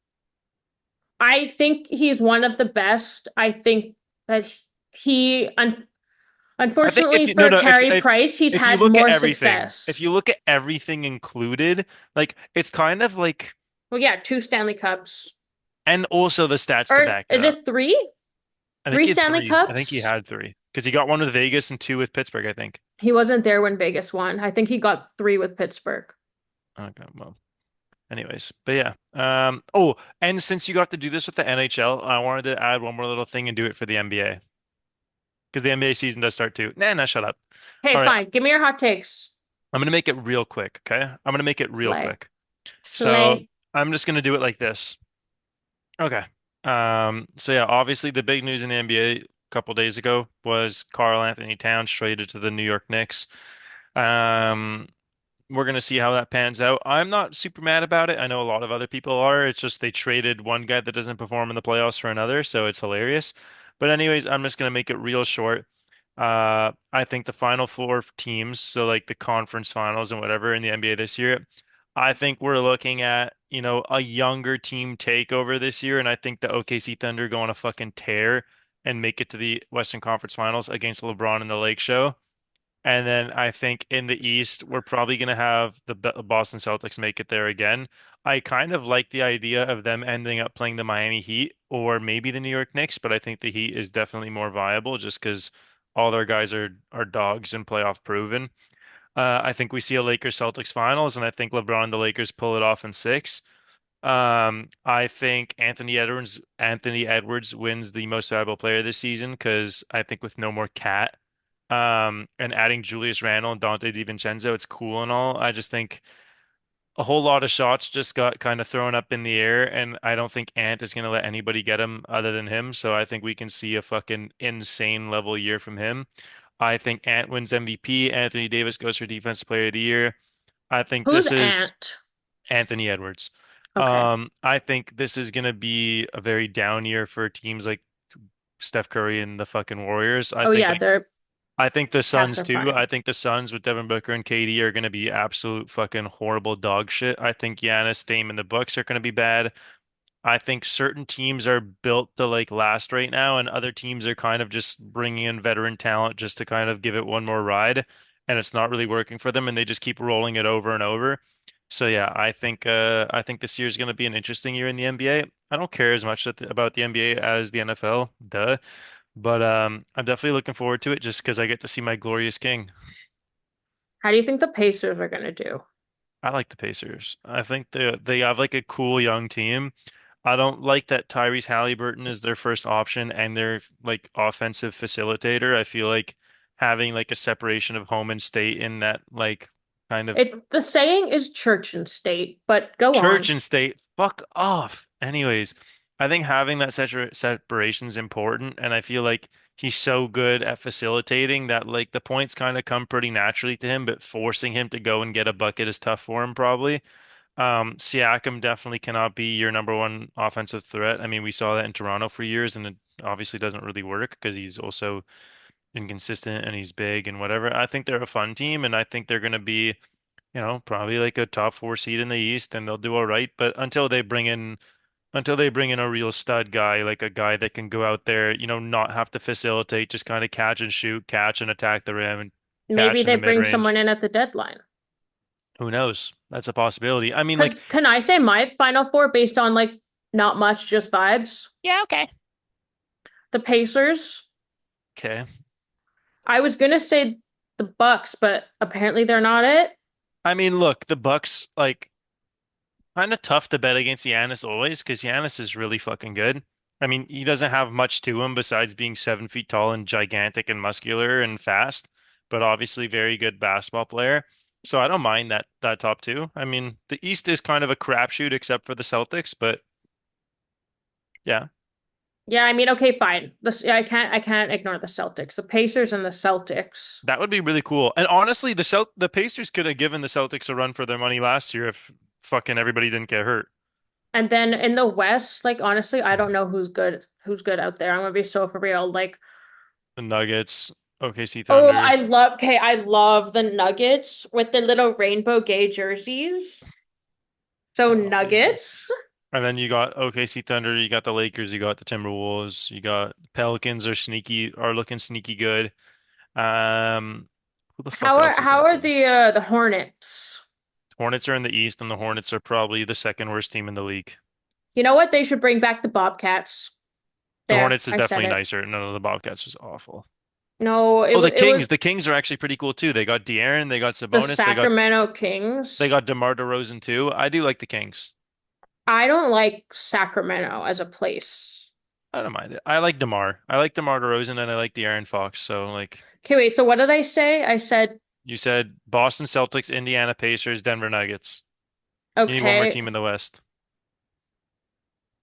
I think he's one of the best. I think that he, I think if unfortunately you no for no Carey Price, he's if you had look at more everything, if success. you look at everything included, like it's kind of like Well, yeah, two Stanley Cups. and also the stats to Or back it is up. it three? I think Three he had Stanley three. I think he Cups? had three because he got one with Vegas and two with Pittsburgh, I think. He wasn't there when Vegas won. I think he got three with Pittsburgh. Okay, well, anyways, but yeah. Oh, and since you got to do this with the NHL, I wanted to add one more little thing and do it for the NBA because the NBA season does start too. Nah, shut up. All Hey, right, fine. Give me your hot takes. I'm gonna make it real quick, okay? I'm gonna make it real Slay. quick. So Slay. I'm just gonna do it like this. Okay. So yeah, obviously the big news in the NBA a couple days ago was Karl Anthony Towns traded to the New York Knicks. Um, we're gonna see how that pans out. I'm not super mad about it. I know a lot of other people are. It's just they traded one guy that doesn't perform in the playoffs for another, so it's hilarious. But anyways, I'm just gonna make it real short. I think the final four teams, so like the conference finals and whatever in the NBA this year, I think we're looking at, a younger team takeover this year, and I think the OKC Thunder go on a fucking tear and make it to the Western Conference Finals against LeBron and the Lake Show. And then I think in the East, we're probably going to have the Boston Celtics make it there again. I kind of like the idea of them ending up playing the Miami Heat or maybe the New York Knicks, but I think the Heat is definitely more viable just because all their guys are dogs and playoff proven. I think we see a Lakers Celtics finals, and I think LeBron and the Lakers pull it off in six. I think Anthony Edwards wins the most valuable player this season because I think with no more Cat, and adding Julius Randle and Dante DiVincenzo, it's cool and all. I just think a whole lot of shots just got kind of thrown up in the air, and I don't think Ant is going to let anybody get him other than him. So I think we can see a fucking insane level year from him. I think Ant wins MVP. Anthony Davis goes for Defensive Player of the Year. I think Who's this is Ant? Anthony Edwards. Okay. I think this is going to be a very down year for teams like Steph Curry and the fucking Warriors. Oh yeah, their I think the cats Suns are too. fine. I think the Suns with Devin Booker and KD are going to be absolute fucking horrible dog shit. I think Giannis, Dame, and the Bucks are going to be bad. I think certain teams are built to like last right now, and other teams are kind of just bringing in veteran talent just to kind of give it one more ride, and it's not really working for them, and they just keep rolling it over and over. So yeah, I think this year is going to be an interesting year in the NBA. I don't care as much about the NBA as the NFL, duh. But I'm definitely looking forward to it just because I get to see my glorious king. How do you think the Pacers are gonna do? I like the Pacers. I think they have like a cool young team. I don't like that Tyrese Halliburton is their first option and their like offensive facilitator. I feel like having like a separation of home and state in that like kind of The saying is church and state, but go church on. and state, fuck off. Anyways, I think having that separation is important, and I feel like he's so good at facilitating that like the points kind of come pretty naturally to him, but forcing him to go and get a bucket is tough for him probably. Siakam definitely cannot be your number one offensive threat. I mean, we saw that in Toronto for years, and it obviously doesn't really work because he's also inconsistent and he's big and whatever. I think they're a fun team, and I think they're going to be probably like a top four seed in the East, and they'll do all right. But until they bring in a real stud guy, like a guy that can go out there, not have to facilitate, just kind of catch and shoot, catch and attack the rim, and Maybe catch in they the mid bring range. someone in at the deadline. Who knows? That's a possibility. I mean, like, Because can I say my final four based on like not much, just vibes? yeah, okay. The Pacers. Okay. I was gonna say the Bucks, but apparently they're not it. I mean, look, the Bucks, like, kind of tough to bet against Giannis always because Giannis is really fucking good. I mean, he doesn't have much to him besides being 7 feet tall and gigantic and muscular and fast, but obviously very good basketball player. So I don't mind that top two. I mean, the East is kind of a crapshoot except for the Celtics, but yeah, Yeah, I mean, okay, fine. I can't ignore the Celtics. The Pacers and the Celtics. that would be really cool. And honestly, the Pacers could have given the Celtics a run for their money last year if fucking everybody didn't get hurt. And then in the West, like honestly, I don't know who's good out there. I'm gonna be so for real. Like The Nuggets, OKC Oh, Thunder. I love the Nuggets with the little rainbow gay jerseys. So Obviously. Nuggets. And then you got OKC Thunder, you got the Lakers, you got the Timberwolves, you got Pelicans are looking sneaky good. Who the fuck else is How out are there? the Hornets? Hornets are in the East, and the Hornets are probably the second worst team in the league. You know what? They should bring back the Bobcats. The There, Hornets is I said definitely it. nicer. None of the Bobcats was awful. No, Oh, it was The Kings are actually pretty cool too. They got De'Aaron, they got the Sabonis, Sacramento they Kings. got DeMar DeRozan too. I do like the Kings. I don't like Sacramento as a place. I don't mind it. I like DeMar. I like DeMar DeRozan and I like De'Aaron Fox. So like Okay, wait, so what did I say? I said, you said, Boston Celtics, Indiana Pacers, Denver Nuggets. You need one more okay, team in the West.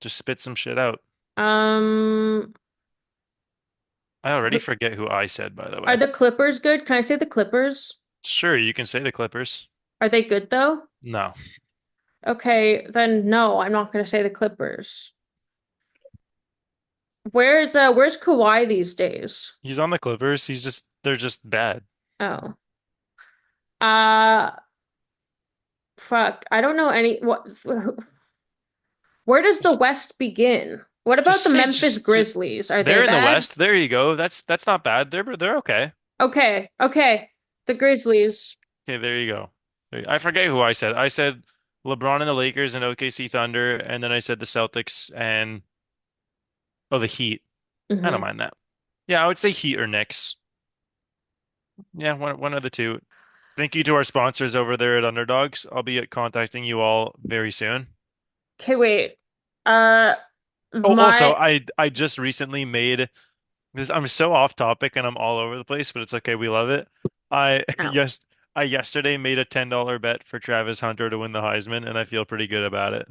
Just spit some shit out. um, I already who- forget who I said, by the are way. the Clippers good? Can I say the Clippers? Sure, you can say the Clippers. Are they good though? No, Okay, then no, I'm not gonna say the Clippers. Where's Kawhi these days? he's on the Clippers. They're just bad. Oh. Uh fuck. I don't know any what where does the Just, West begin? What about the Memphis just Grizzlies? Are they they're in the bad? West. There you go. That's not bad. They're okay. Okay, okay. The Grizzlies. Okay, there you go. I forget who I said. I said LeBron and the Lakers and OKC Thunder, and then I said the Celtics and the Heat. I don't Hmm. mind that. Yeah, I would say Heat or Knicks. Yeah, one of the two. Thank you to our sponsors over there at Underdogs. I'll be contacting you all very soon. Okay, wait. Uh Oh, also, my I just recently made this. I'm so off topic and I'm all over the place, but it's okay. We love it. I oh. yes, I yesterday made a $10 bet for Travis Hunter to win the Heisman, and I feel pretty good about it.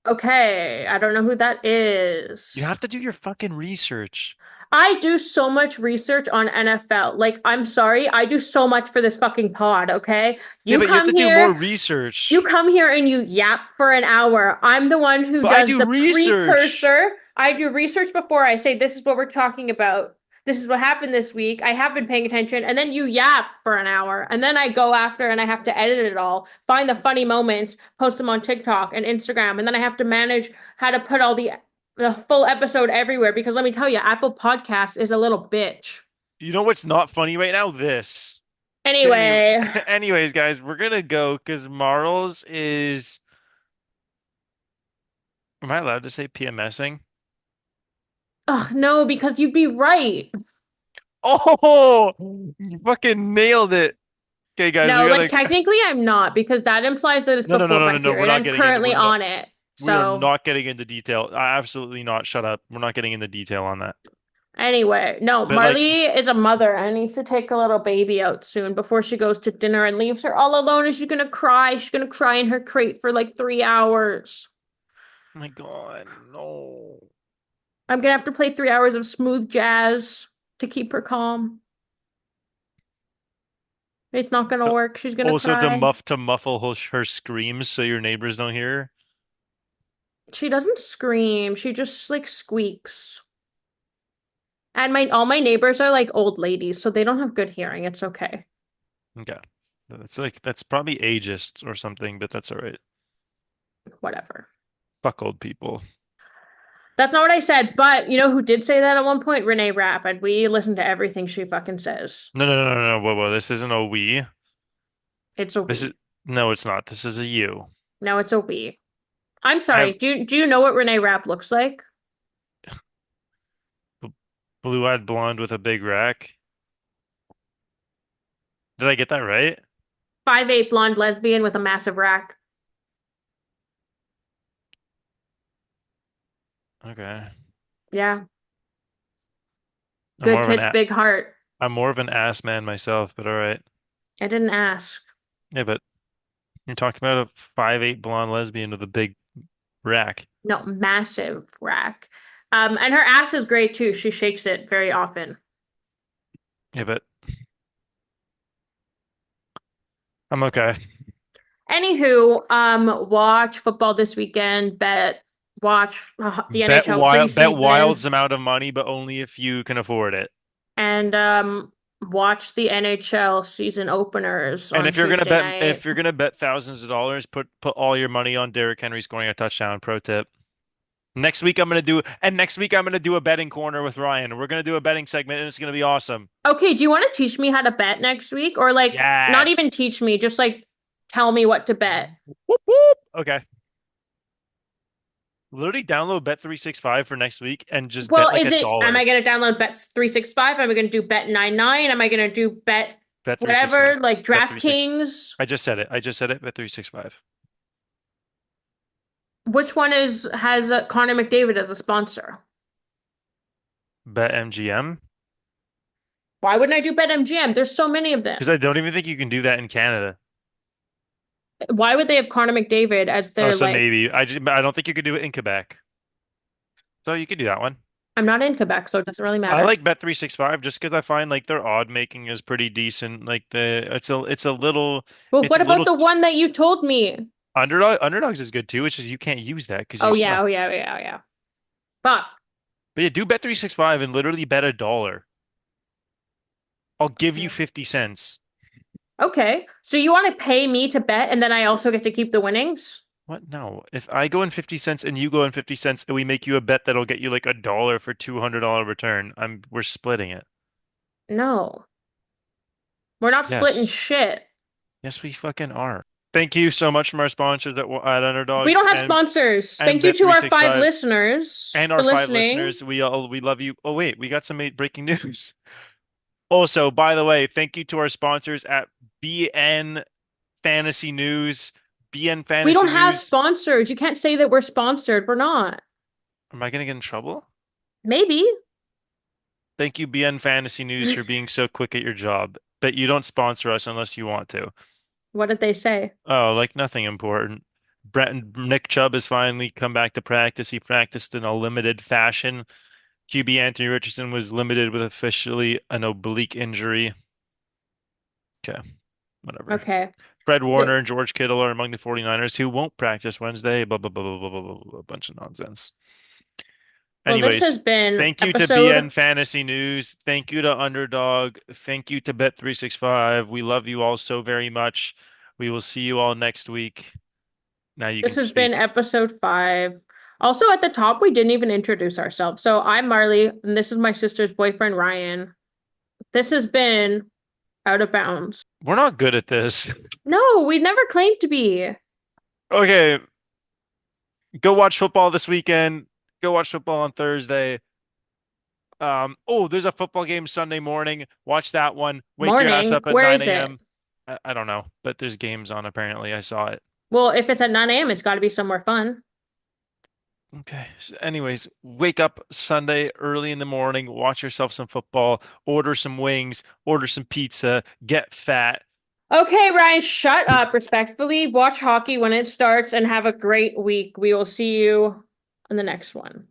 Okay, I don't know who that You is. have to do your fucking research. I do so much research on NFL. Like, I'm sorry, I do so much for this fucking pod, okay? Yeah, You but you have come to do more here, you research. come here and you yap for an hour. I'm the one who But I does do the research. precursor. I do research before I say this is what we're talking about. This is what happened this week. I have been paying attention. And then you yap for an hour. And then I go after and I have to edit it all, find the funny moments, post them on TikTok and Instagram. And then I have to manage how to put all the full episode everywhere because let me tell you, Apple Podcast is a little bitch. You know what's not funny right now? This. Anyway, Anyway, anyways, guys, we're gonna go because Marls is. Am I allowed to say PMSing? oh no, because you'd be right. Oh, you fucking nailed it. Okay, guys, we No, like gotta. technically I'm not because that implies that it's before my No. period. I'm currently on it. We are So not getting into detail. Absolutely not. Shut up. We're not getting into detail on that. anyway, no, But like, Marley is a mother and needs to take a little baby out soon before she goes to dinner and leaves her all alone and she's gonna cry. She's gonna cry in her crate for like 3 hours. oh my God, no. I'm gonna have to play 3 hours of smooth jazz to keep her calm. It's not gonna No. work. She's gonna Also, cry. to muffle her screams so your neighbors don't hear her. She doesn't scream. She just like squeaks. And my all my neighbors are like old ladies, so they don't have good hearing. It's okay. Okay. That's probably ageist or something, but that's all right. Whatever. Fuck old people. That's not what I said, but you know who did say that at one point? Renee Rapp, and we listen to everything she fucking says. No. Whoa. This isn't a we. It's a This is we. no, it's not. This is a you. No, it's a we. I'm I sorry. have Do you know what Renee Rapp looks like? blue-eyed blonde with a big rack. Did I get that right? 5'8" blonde lesbian with a massive rack. Okay. Yeah. I'm Good more of an tits, a big heart. I'm more of an ass man myself, but all right. I didn't ask. Yeah, but you're talking about a 5'8" blonde lesbian with a big rack. No, massive rack. And her ass is great too. She shakes it very often. Yeah, but I'm okay. Anywho, watch football this weekend. Watch the NHL Bet preseason. Wild's amount of money, but only if you can afford it. and watch the NHL season openers And on Tuesday night. if you're gonna bet thousands of dollars, put all your money on Derrick Henry scoring a touchdown. Pro tip. Next week I'm gonna do a betting corner with Ryan. We're gonna do a betting segment and it's gonna be awesome. Okay, do you want to teach me how to bet next week? Or like not even Yes. teach me, just like tell me what to bet. Whoop whoop. Okay. Literally download Bet365 for next week and just bet Well, like is a it, am dollar. I going to download Bet 365? Am I going to do Bet 99? Am I going to do Bet Bet365. whatever, like Bet36. DraftKings? I just said it. I just said it. Bet365. Which one is has Connor McDavid as a sponsor? BetMGM. Why wouldn't I do BetMGM? There's so many of Because them. I don't even think you can do that in Canada. Why would they have Connor McDavid as Oh, their so like? maybe. I don't think you could do it in Quebec. So you could do that one. I'm not in Quebec, so it doesn't really I matter. like Bet365 just because I find like their odd making is pretty decent. Like it's a little Well, it's what a about little the one that you told me? underdogs is good too, which is you can't use that because you Oh yeah, suck. oh yeah, oh yeah, oh yeah. But But yeah, do Bet365 and literally bet a dollar. I'll give you 50 cents. okay, so you want to pay me to bet, and then I also get to keep the winnings? What? No. If I go in 50 cents and you go in 50 cents and we make you a bet that'll get you like a dollar for $200 return, we're splitting it. No, we're not splitting Yes. shit. Yes, we fucking are. Thank you so much from our sponsors at We Underdogs don't have sponsors. and Thank you to our five Bet365 listeners and for our five listening. listeners. We love you. Oh wait, we got some breaking news. Also, by the way, thank you to our sponsors at BN Fantasy News. BN We Fantasy don't have News. sponsors. You can't say that we're sponsored. We're not. Am I gonna get in trouble? Maybe. Thank you, BN Fantasy News, for being so quick at your job. But you don't sponsor us unless you want to. What did they say? Oh, like nothing important. Nick Chubb has finally come back to practice. He practiced in a limited fashion. QB Anthony Richardson was limited with officially an oblique injury. Okay, whatever. Okay. Fred Th- Warner and George Kittle are among the 49ers who won't practice Wednesday. Blah, blah, blah, blah, blah, blah, blah, blah, a bunch of nonsense. well, this has Anyways, been thank you to BN episode. Fantasy News. Thank you to Underdog. Thank you to Bet365. We love you all so very much. We will see you all next week. Now you This can has been speak. episode 5. Also, at the top, we didn't even introduce ourselves. So I'm Marley, and this is my sister's boyfriend, Ryan. This has been Out of Bounds. We're not good at this. No, we never claimed to be. Okay, go watch football this weekend. Go watch football on Thursday. Oh, there's a football game Sunday morning. Watch that one. Wake your ass Morning. up at Where 9 is it? a.m. I don't know, but there's games on apparently. I saw it. Well, if it's at 9 a.m., it's got to be somewhere fun. Okay. So anyways, wake up Sunday early in the morning, watch yourself some football, order some wings, order some pizza, get fat. Okay, Ryan, shut up respectfully. Watch hockey when it starts and have a great week. We will see you on the next one.